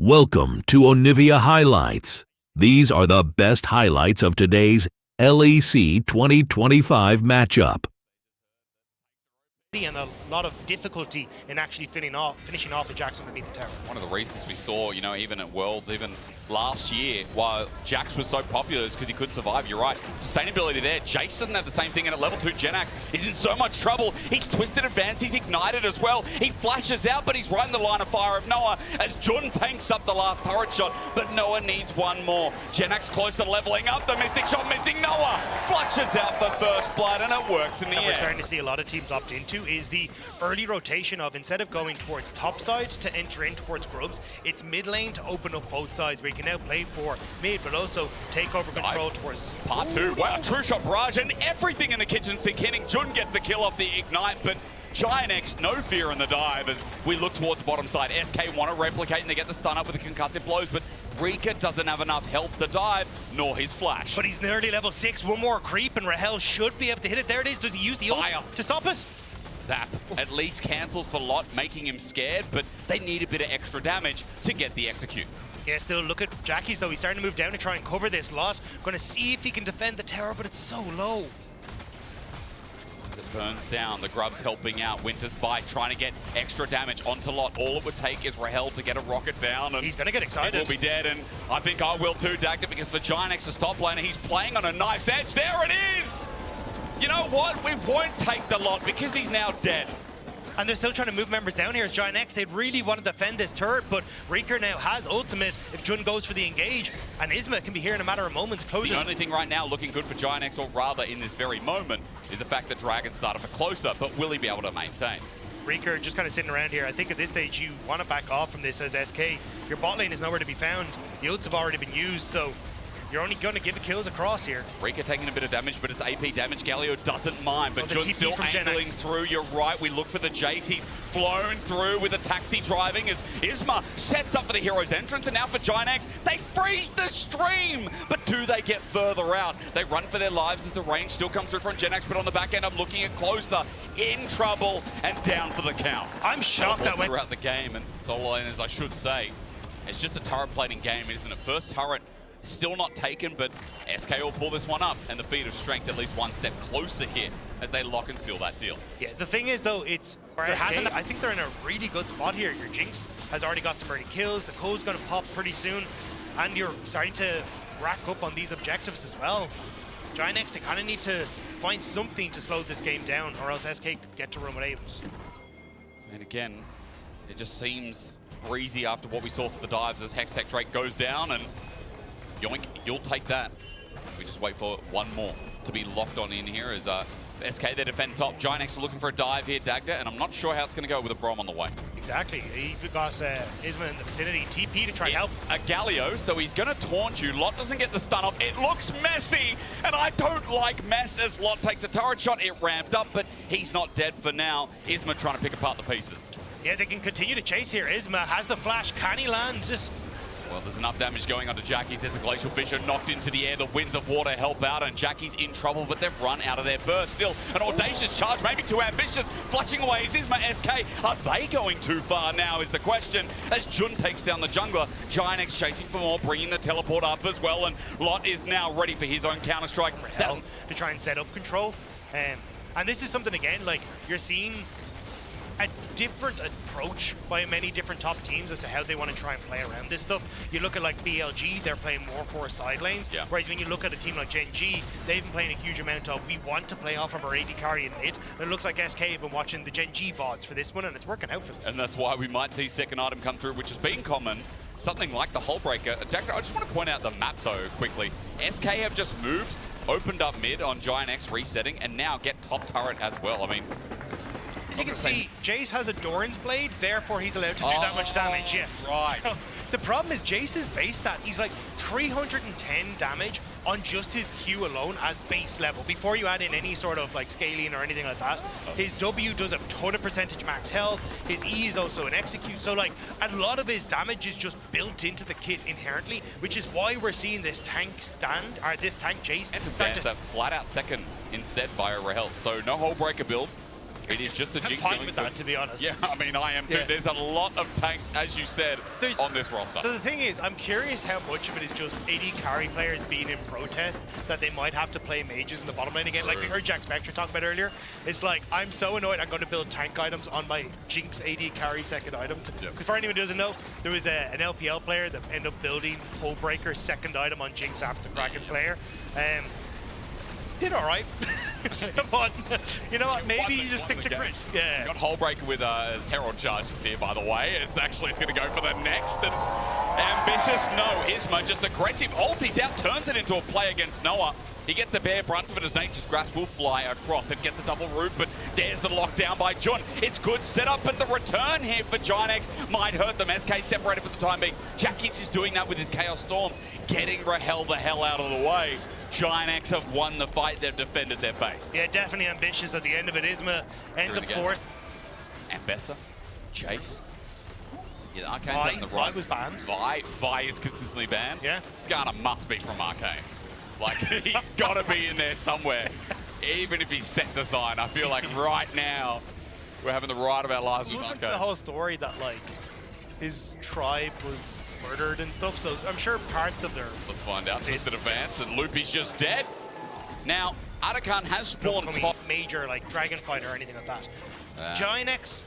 Welcome to Onivia Highlights. These are the best highlights of today's LEC 2025 matchup. And a lot of difficulty in actually finishing off the Jax underneath the tower. One of the reasons we saw, even at Worlds, even last year, why Jax was so popular is because he couldn't survive. You're right. Sustainability there. Jace doesn't have the same thing, and at level 2, GIANTX is in so much trouble. He's twisted advance, he's ignited as well. He flashes out, but he's right in the line of fire of Noah as Jun tanks up the last turret shot, but Noah needs one more. GIANTX close to leveling up. The Mystic shot missing. Noah flushes out the first blood, and it works in the end. end. We're starting to see a lot of teams opt into is the early rotation of, instead of going towards top side to enter in towards grubs, it's mid lane to open up both sides where you can now play for mid, but also take over control towards part 2. Wow, true shot barrage and everything in the kitchen sink hitting. Jun gets the kill off the ignite, but GIANTX no fear in the dive as we look towards the bottom side. SK want to replicate and they get the stun up with the concussive blows, but Rika doesn't have enough health to dive, nor his flash. But he's nearly level 6, one more creep, and Rahel should be able to hit it. There it is. Does he use the ult to stop it? Zap at least cancels for Lot, making him scared, but they need a bit of extra damage to get the execute. Yeah, still look at Jackie's though. He's starting to move down to try and cover this Lot. Going to see if he can defend the tower, but it's so low. As it burns down, the Grub's helping out. Winter's Bite trying to get extra damage onto Lot. All it would take is Rahel to get a rocket down, and he's going to get excited. He will be dead, and I think I will too, Dagda, because the GIANTX's top laner, he's playing on a knife's edge. There it is! You know what? We won't take the Lot because he's now dead. And they're still trying to move members down here as GIANTX. They really want to defend this turret, but Reeker now has ultimate if Jun goes for the engage, and Isma can be here in a matter of moments. Closes. The only thing right now looking good for GIANTX, or rather in this very moment, is the fact that Dragon started for closer, but will he be able to maintain? Reeker just kind of sitting around here. I think at this stage you want to back off from this as SK. Your bot lane is nowhere to be found. The ults have already been used, so you're only going to give kills across here. Rika taking a bit of damage, but it's AP damage. Galio doesn't mind, but Jun's still angling through. You're right. We look for the Jace. He's flown through with a taxi driving as Isma sets up for the hero's entrance, and now for GIANTX, they freeze the stream. But do they get further out? They run for their lives as the range still comes through from GIANTX, but on the back end, I'm looking at closer, in trouble, and down for the count. I'm shocked that went throughout the game, and solo laners, I should say, it's just a turret plating game, isn't it? First turret still not taken, but SK will pull this one up, and the feat of strength at least one step closer here as they lock and seal that deal. Yeah, the thing is though, it's I think they're in a really good spot here. Your Jinx has already got some early kills, the code's going to pop pretty soon, and you're starting to rack up on these objectives as well. GIANTX, they kind of need to find something to slow this game down, or else SK could get to run with 8. And again, it just seems breezy after what we saw for the dives as Hextech Drake goes down, and yoink, you'll take that. We just wait for one more to be locked on in here as SK, they defend top. GIANTX are looking for a dive here, Dagda, and I'm not sure how it's going to go with a Brom on the way. Exactly. You've got Isma in the vicinity. TP to try and help. A Galio, so he's going to taunt you. Lot doesn't get the stun off. It looks messy, and I don't like mess as Lot takes a turret shot. It ramped up, but he's not dead for now. Isma trying to pick apart the pieces. Yeah, they can continue to chase here. Isma has the flash. Can he land? Well, there's enough damage going onto Jackie's. There's a Glacial Fissure knocked into the air. The Winds of Water help out, and Jackie's in trouble, but they've run out of their burst. Still, an audacious charge, maybe too ambitious. Flushing away is Isma SK. Are they going too far now is the question, as Jun takes down the jungler. GIANTX chasing for more, bringing the teleport up as well, and Lot is now ready for his own Counter-Strike. To try and set up control. And this is something, again, like, you're seeing a different approach by many different top teams as to how they want to try and play around this stuff. You look at like BLG, they're playing more for side lanes, whereas when you look at a team like Gen G, they've been playing a huge amount of, we want to play off of our AD carry in mid, and it looks like SK have been watching the Gen G VODs for this one, and it's working out for them. And that's why we might see second item come through, which has been common, something like the Hullbreaker. I just want to point out the map though, quickly. SK have just moved, opened up mid on GIANTX resetting, and now get top turret as well. I mean, as you can see, Jace has a Doran's Blade, therefore he's allowed to do that much damage. Yeah, right. So, the problem is Jace's base stats, he's like 310 damage on just his Q alone at base level, before you add in any sort of like scaling or anything like that. His W does a ton of percentage max health, his E is also an execute, so like a lot of his damage is just built into the kit inherently, which is why we're seeing this tank Jace and to dance that flat out second instead via Rahel. So no Hullbreaker build. It is just the I'm Jinx fine healing with that, to be honest. Yeah, I mean, I am too. Yeah. There's a lot of tanks, as you said, on this roster. So the thing is, I'm curious how much of it is just AD carry players being in protest that they might have to play mages in the bottom lane again. Like we heard Jack Spectre talk about earlier. It's like, I'm so annoyed I'm going to build tank items on my Jinx AD carry second item. Because for anyone who doesn't know, there was an LPL player that ended up building Hullbreaker's second item on Jinx after the Kraken Slayer. Did all right. But you know what? Maybe you just stick to crit. Yeah. Got Hullbreaker with his Herald charges here, by the way. It's going to go for the next. And ambitious, no. Isma just aggressive. Ulti's out, turns it into a play against Noah. He gets the bare brunt of it as Nature's Grasp will fly across. It gets a double root, but there's the lockdown by Jun. It's good setup, but the return here for GIANTX might hurt them. SK separated for the time being. Jackie's is doing that with his Chaos Storm, getting Rahel the hell out of the way. GIANTX have won the fight. They've defended their base. Yeah, definitely ambitious at the end of it. Isma ends up fourth. And Bessa, Chase. Yeah, Arcane's on the right. Vi was banned. Vi is consistently banned. Yeah. Skarner must be from Arcane. Like, he's got to be in there somewhere. Even if he's set design, I feel like right now we're having the ride of our lives with Wasn't Arcane. the whole story that, like, his tribe was murdered and stuff, so I'm sure parts of their... Let's find out. Twisted Advance, and Loopy's just dead. Now, Arakan has spawned top. Major, like, Dragon Fight or anything like that. GIANTX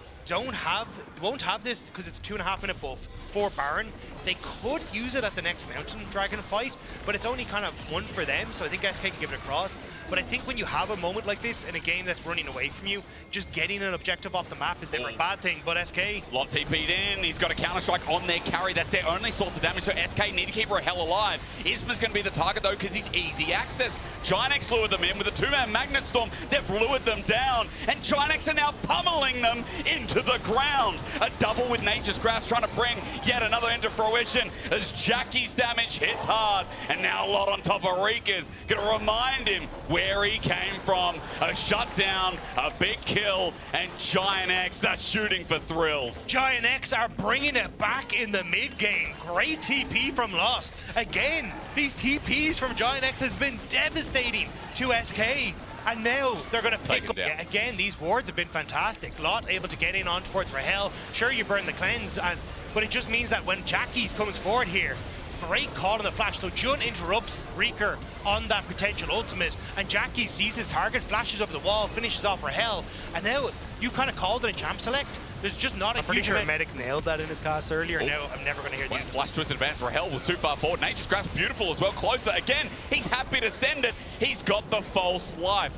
won't have this because it's 2.5 minute buff for Baron. They could use it at the next Mountain Dragon fight, but it's only kind of one for them, so I think SK can give it across. But I think when you have a moment like this in a game that's running away from you, just getting an objective off the map is never a bad thing, but SK... Lot TP'd in, he's got a counter-strike on their carry, that's their only source of damage, so SK need to keep Rahel alive. Isma's going to be the target though, because he's easy access. GIANTX lured them in with a 2-man Magnet Storm, they've lured them down, and GIANTX are now pummeling them into the ground. A double with Nature's Grasp trying to bring yet another into fruition, as Jackie's damage hits hard, and now Lot on top of Rika's, going to remind him where he came from. A shutdown, a big kill, and GIANTX are shooting for thrills. GIANTX are bringing it back in the mid game. Great TP from Lost. Again, these TPs from GIANTX has been devastating to SK. And now they're going to pick up. Yeah, again, these wards have been fantastic. Lot able to get in on towards Rahel. Sure, you burn the cleanse, but it just means that when Jackie's comes forward here, great call on the flash. So Jun interrupts Reeker on that potential ultimate, and Jackie sees his target, flashes over the wall, finishes off Rahel, and now you kind of called it a champ select. There's just not a huge amount. Medic nailed that in his cast earlier. Now I'm never going to hear the flash twisted advance. Rahel was too far forward. Nature's Grasp beautiful as well. Closer again. He's happy to send it. He's got the false life.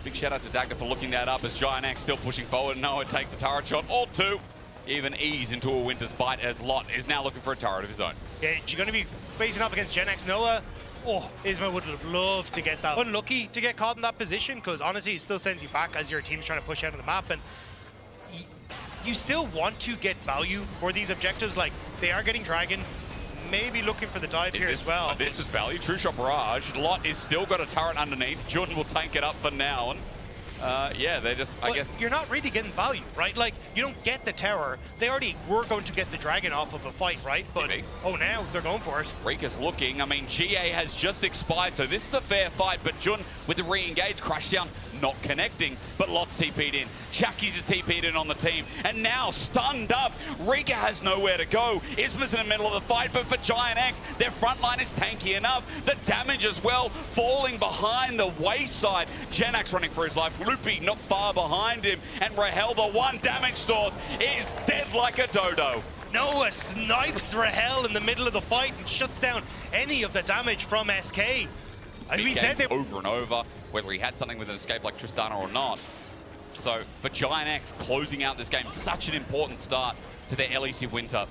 Big shout out to Dagger for looking that up as GIANTX still pushing forward. No, it takes a turret shot or two. Even ease into a Winter's Bite as Lot is now looking for a turret of his own. Yeah, you're going to be facing up against GIANTX Noah. Oh, Isma would have loved to get that. Unlucky to get caught in that position, because honestly, it still sends you back as your team's trying to push out of the map. And you still want to get value for these objectives. Like, they are getting Dragon, maybe looking for the dive here as well. This is value. True Shot Barrage. Lot is still got a turret underneath. Jun will tank it up for now. And yeah, they just, I guess... You're not really getting value, right? Like, you don't get the tower. They already were going to get the Dragon off of a fight, right? But, oh, now they're going for it. Rika's looking. I mean, GA has just expired, so this is a fair fight. But Jun with the re-engage, crash down, not connecting. But Lot's TP'd in. Jackie's is TP'd in on the team. And now, stunned up, Rika has nowhere to go. Isma's in the middle of the fight, but for GIANTX, their front line is tanky enough. The damage as well, falling behind the wayside. GIANTX running for his life. Loopy not far behind him, and Rahel, the one damage source, is dead like a dodo. Noah snipes Rahel in the middle of the fight and shuts down any of the damage from SK. We said that over and over, whether he had something with an escape like Tristana or not. So for GIANTX, closing out this game, such an important start to their LEC winter.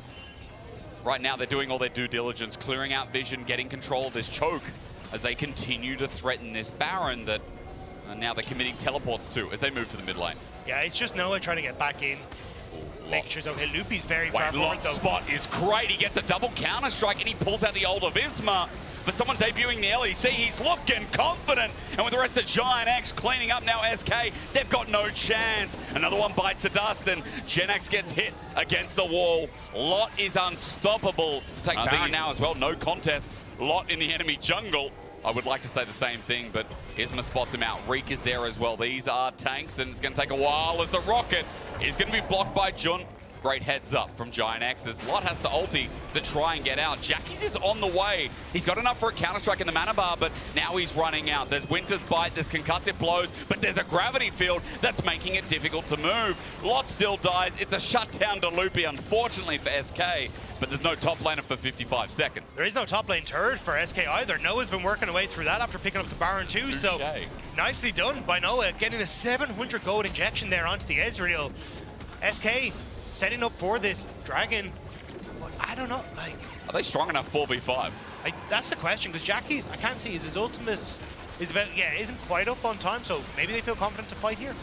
Right now, they're doing all their due diligence, clearing out vision, getting control of this choke as they continue to threaten this Baron that now they're committing teleports to as they move to the mid lane. Yeah, it's just Noah trying to get back in. Making sure so Loopy's very far forward though. Spot is great. He gets a double counter strike and he pulls out the ult of Isma. For someone debuting the LEC, he's looking confident. And with the rest of GIANTX cleaning up now SK, they've got no chance. Another one bites the dust and GIANTX gets hit against the wall. Lot is unstoppable. Take Baron now as well, no contest. Lot in the enemy jungle. I would like to say the same thing, but Isma spots him out. Reek is there as well. These are tanks, and it's going to take a while as the rocket is going to be blocked by Jun. Great heads up from GIANTX as Lot has to ulti to try and get out. Jackie's is on the way. He's got enough for a counter-strike in the mana bar, but now he's running out. There's Winter's Bite, there's concussive blows, but there's a gravity field that's making it difficult to move. Lot still dies. It's a shutdown to Loopy, unfortunately for SK, but there's no top laner for 55 seconds. There is no top lane turret for SK either. Noah's been working away through that after picking up the Baron too, so nicely done by Noah, getting a 700 gold injection there onto the Ezreal. SK setting up for this dragon, but I don't know, like... Are they strong enough 4v5? That's the question, because Jackie's, I can't see, is his ultimate, isn't quite up on time, so maybe they feel confident to fight here.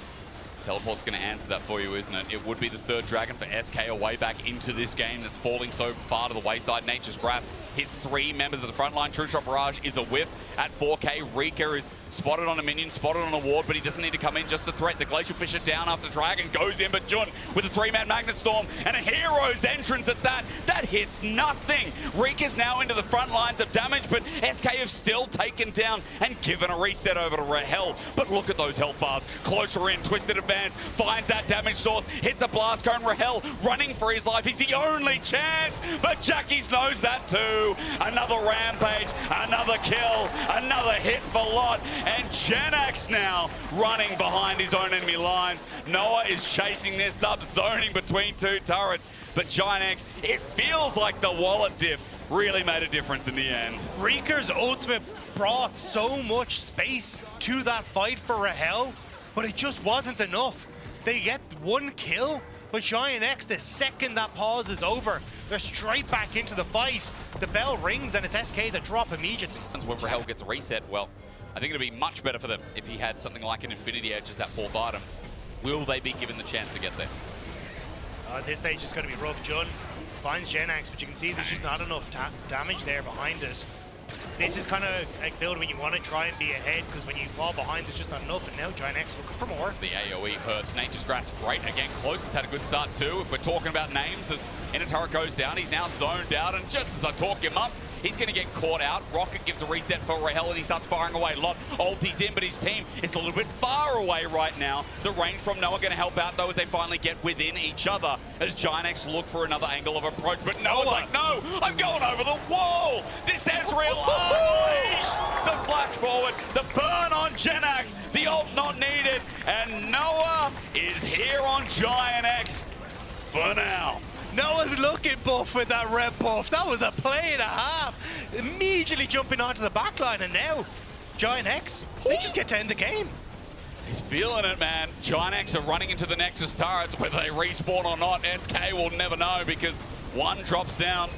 Teleport's going to answer that for you, isn't it? It would be the third dragon for SK, a way back into this game that's falling so far to the wayside. Nature's Grasp hits 3 members of the front line. True Shot Barrage is a whiff at 4K. Rika is spotted on a minion, spotted on a ward, but he doesn't need to come in, just the threat. The Glacial Fisher down after Dragon goes in, but Jun with a 3-man Magnet Storm and a hero's entrance at that. That hits nothing. Rika's now into the front lines of damage, but SK have still taken down and given a reset over to Rahel. But look at those health bars. Closer in, Twisted Advance, finds that damage source, hits a blast cone. Rahel running for his life. He's the only chance, but Jackie's knows that too. Another rampage, another kill, another hit for Lot. And GIANTX now running behind his own enemy lines. Noah is chasing this up, zoning between 2 turrets. But GIANTX, it feels like the wallet dip really made a difference in the end. Rika's ultimate brought so much space to that fight for Rahel, but it just wasn't enough. They get 1 kill, but GIANTX, the second that pause is over, they're straight back into the fight. The bell rings and it's SK that drop immediately. When Rahel gets a reset, well, I think it'd be much better for them if he had something like an Infinity Edge as that 4th item. Will they be given the chance to get there? At this stage, it's going to be rough. Jun finds GIANTX, but you can see there's just not enough damage there behind it. This is kind of a build when you want to try and be ahead, because when you fall behind, there's just not enough, and now GIANTX looking for more. The AoE hurts. Nature's Grasp, great. Again, Close has had a good start too. If we're talking about names, as Inner Turret goes down, he's now zoned out, and just as I talk him up, he's going to get caught out. Rocket gives a reset for Rahel, and he starts firing away. Lot ulti's in, but his team is a little bit far away right now. The range from Noah going to help out, though, as they finally get within each other, as GIANTX look for another angle of approach. But Noah's like, no, I'm going over the wall. This Ezreal unleashed. The flash forward, the burn on GIANTX, the ult not needed, and Noah is here on GIANTX for now. Noah's looking buff with that red buff. That was a play and a half. Immediately jumping onto the backline, and now GIANTX, they just get to end the game. He's feeling it, man. GIANTX are running into the Nexus turrets. Whether they respawn or not, SK will never know, because one drops down.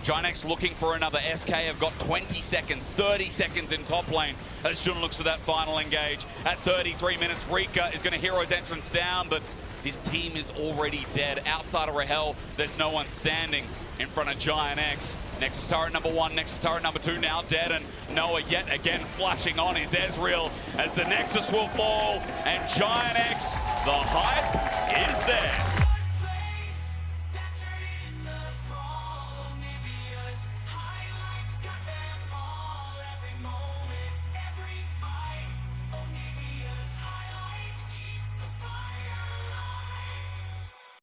GIANTX looking for another. SK have got 20 seconds, 30 seconds in top lane as Jun looks for that final engage. At 33 minutes, Rika is going to hero's entrance down, but his team is already dead. Outside of Rahel, there's no one standing in front of GIANTX. Nexus turret number 1, Nexus turret number 2 now dead, and Noah yet again flashing on his Ezreal as the Nexus will fall, and GIANTX, the hype is there.